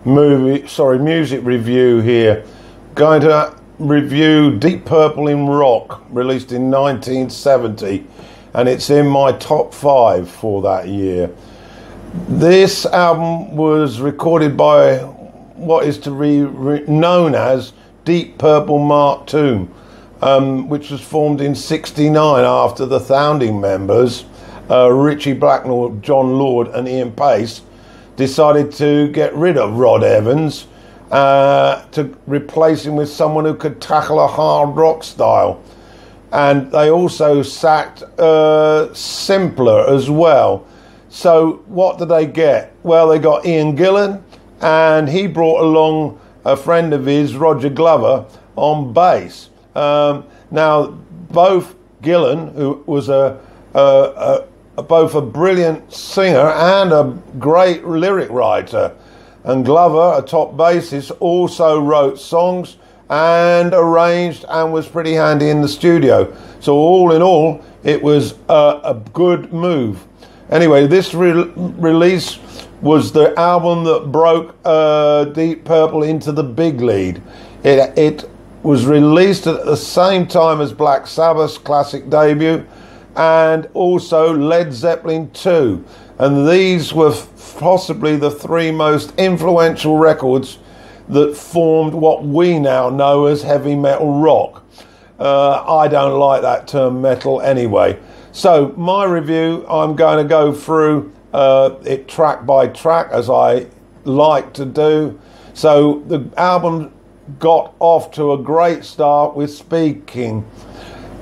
music review here. Going to review Deep Purple in Rock, released in 1970, and it's in my top 5 for that year. This album was recorded by what is to be known as Deep Purple Mark II, which was formed in '69 after the founding members, Ritchie Blackmore, John Lord and Ian Pace, decided to get rid of Rod Evans to replace him with someone who could tackle a hard rock style. And they also sacked Simpler as well. So what did they get? Well, they got Ian Gillan, and he brought along a friend of his, Roger Glover, on bass. Now, both Gillan, who was both a brilliant singer and a great lyric writer, and Glover, a top bassist, also wrote songs and arranged and was pretty handy in the studio. So all in all, it was a good move. Anyway, this release was the album that broke Deep Purple into the big lead. It was released at the same time as Black Sabbath's classic debut and also Led Zeppelin 2. And these were possibly the 3 most influential records that formed what we now know as heavy metal rock. I don't like that term metal anyway. So my review, I'm going to go through it track by track, as I like to do. So the album got off to a great start with Speed King.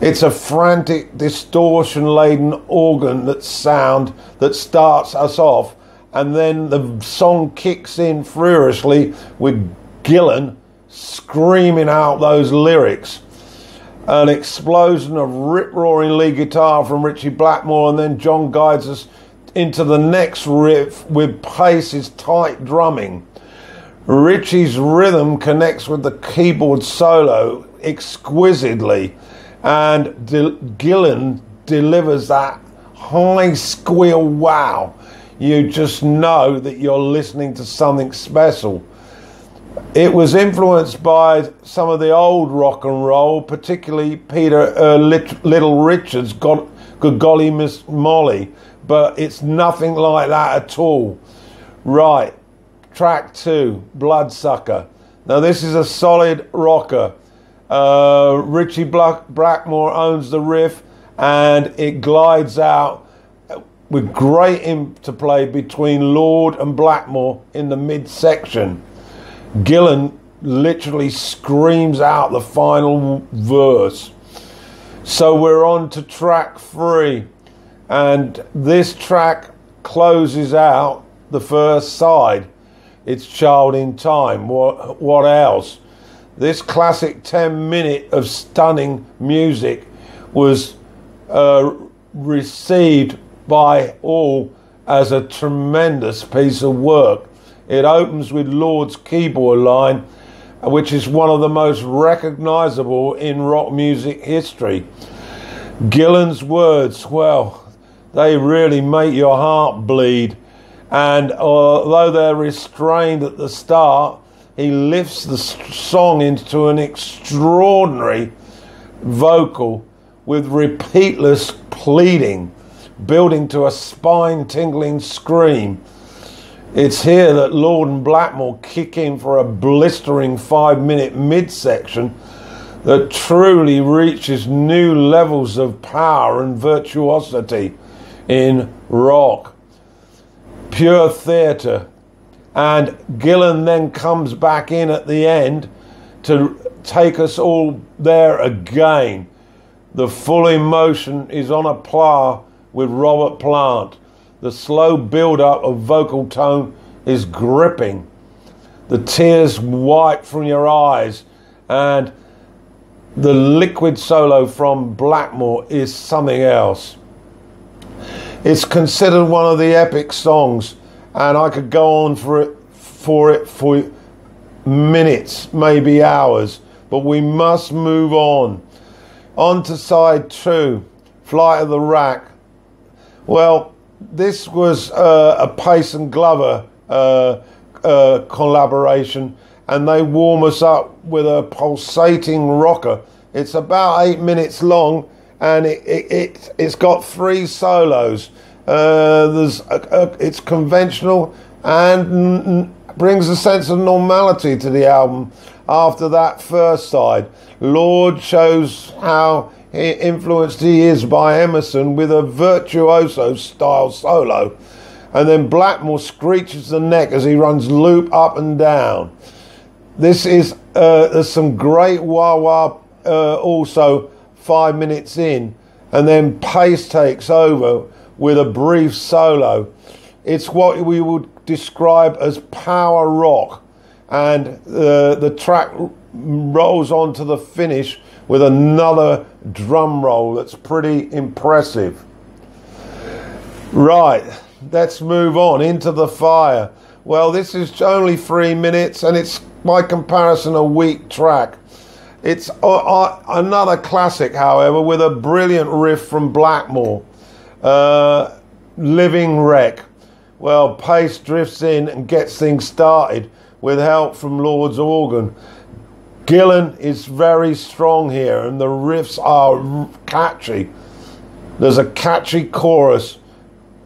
It's a frantic, distortion-laden organ that starts us off, and then the song kicks in furiously with Gillan screaming out those lyrics. An explosion of rip-roaring lead guitar from Ritchie Blackmore, and then John guides us into the next riff with Pace's tight drumming. Ritchie's rhythm connects with the keyboard solo exquisitely, and Gillan delivers that high squeal wow. You just know that you're listening to something special. It was influenced by some of the old rock and roll, particularly Peter Little Richard's Good Golly Miss Molly, but it's nothing like that at all. Right, track 2, Bloodsucker. Now this is a solid rocker. Ritchie Blackmore owns the riff, and it glides out with great interplay between Lord and Blackmore in the midsection. Gillan literally screams out the final verse. So we're on to track 3, and this track closes out the first side. It's Child in Time. What else? This classic 10-minute of stunning music was received by all as a tremendous piece of work. It opens with Lord's keyboard line, which is one of the most recognizable in rock music history. Gillan's words, well, they really make your heart bleed. And although they're restrained at the start, he lifts the song into an extraordinary vocal with repeatless pleading, building to a spine-tingling scream. It's here that Lord and Blackmore kick in for a blistering 5-minute midsection that truly reaches new levels of power and virtuosity in rock. Pure theatre. And Gillan then comes back in at the end to take us all there again. The full emotion is on a par with Robert Plant. The slow build-up of vocal tone is gripping. The tears wipe from your eyes, and the liquid solo from Blackmore is something else. It's considered one of the epic songs, and I could go on for it for minutes, maybe hours, but we must move on. On to side 2, Flight of the Rack. Well, this was a Pace and Glover collaboration, and they warm us up with a pulsating rocker. It's about 8 minutes long, and it's got 3 solos. It's conventional and brings a sense of normality to the album after that first side. Lord shows how influenced he is by Emerson with a virtuoso style solo, and then Blackmore screeches the neck as he runs loop up and down. This is there's some great wah-wah also 5 minutes in, and then Pace takes over with a brief solo. It's what we would describe as power rock, and the track rolls on to the finish with another drum roll that's pretty impressive. Right, let's move on into The Fire. Well, this is only 3 minutes, and it's by comparison a weak track. It's another classic, however, with a brilliant riff from Blackmore. Living Wreck. Well, Pace drifts in and gets things started with help from Lord's organ. Gillan is very strong here, and the riffs are catchy. There's a catchy chorus.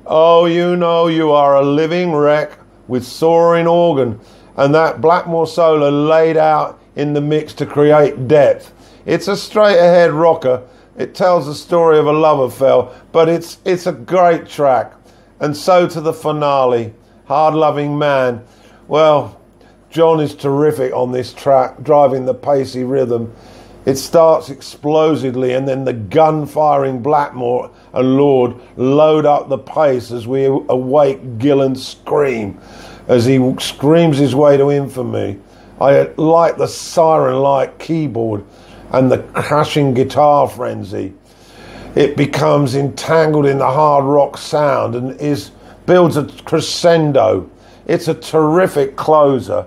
Oh, you know you are a living wreck, with soaring organ, and that Blackmore solo laid out in the mix to create depth. It's a straight ahead rocker. It tells the story of a love affair, but it's a great track. And so to the finale, Hard Loving Man. Well, John is terrific on this track, driving the pacey rhythm. It starts explosively, and then the gun-firing Blackmore and Lord load up the pace as we awake Gillan's scream, as he screams his way to infamy. I like the siren-like keyboard and the crashing guitar frenzy. It becomes entangled in the hard rock sound and builds a crescendo. It's a terrific closer.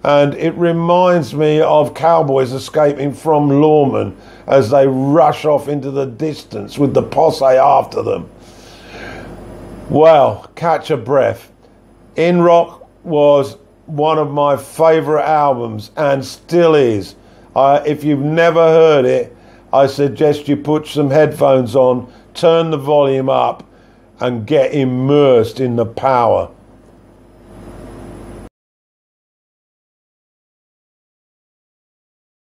And it reminds me of cowboys escaping from lawmen as they rush off into the distance with the posse after them. Well, catch a breath. In Rock was one of my favourite albums and still is. If you've never heard it, I suggest you put some headphones on, turn the volume up, and get immersed in the power.